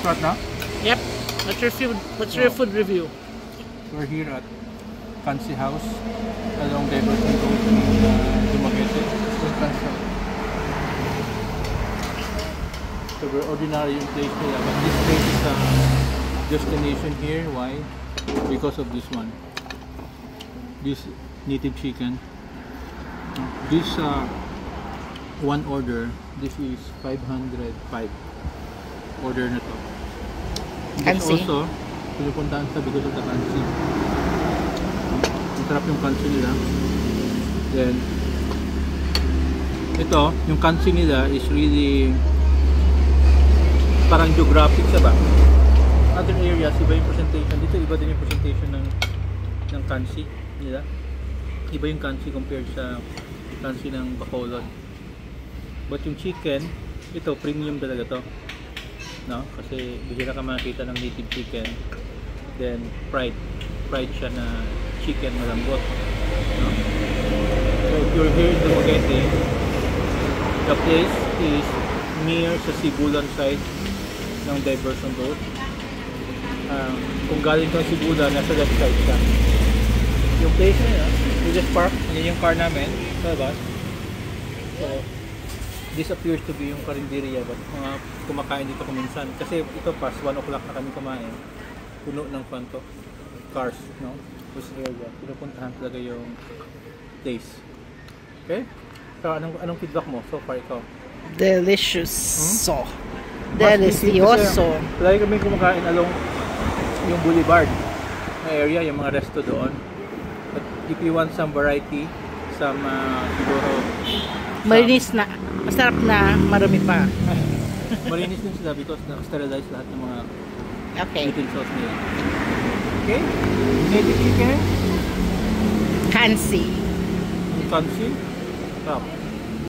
Start na? Yep. What's your food review? We're here at Fancy House along Diversion Road in Dumaguete. So we're ordinary yung place nila, but this place is a destination here. Why? Because of this one. This native chicken. This one order, this is 505. Order na to. This also, pinupuntahan sa because of the kansi. Masarap yung kansi nila. Then, ito, yung kansi nila is really parang geographic siya ba? Other areas, iba yung presentation. Dito, iba din yung presentation ng kansi nila. Iba yung kansi compared sa kansi ng Bacolod. But yung chicken, ito, premium talaga to. No? Kasi bihira ka makita ng native chicken. Then, fried siya na chicken malambot. No? So, if you're here in Dumaguete, the place is near sa Sibulan side ng Diversion Road. Kung galing kang Sibulan, nasa left side siya. Yung place na yun, we just park, yan yung car namin sa labas. So, this appears to be yung karinderya, but mga kumakain dito kuminsan. Kasi ito past 1 o'clock na kami kumain. Puno ng panto. Cars, no? This area. Pinupuntahan talaga yung place. Okay? So, anong feedback mo so far ikaw? Delicious. So. Delicioso. Lagi kami kumakain along yung boulevard na area, yung mga resto doon. But if you want some variety, some siguro malinis na, masarap na, marami pa. Malinis din sila because na-sterilize lahat ng mga utensils nila. Okay? Native chicken? Kansi. Kansi? Sarap.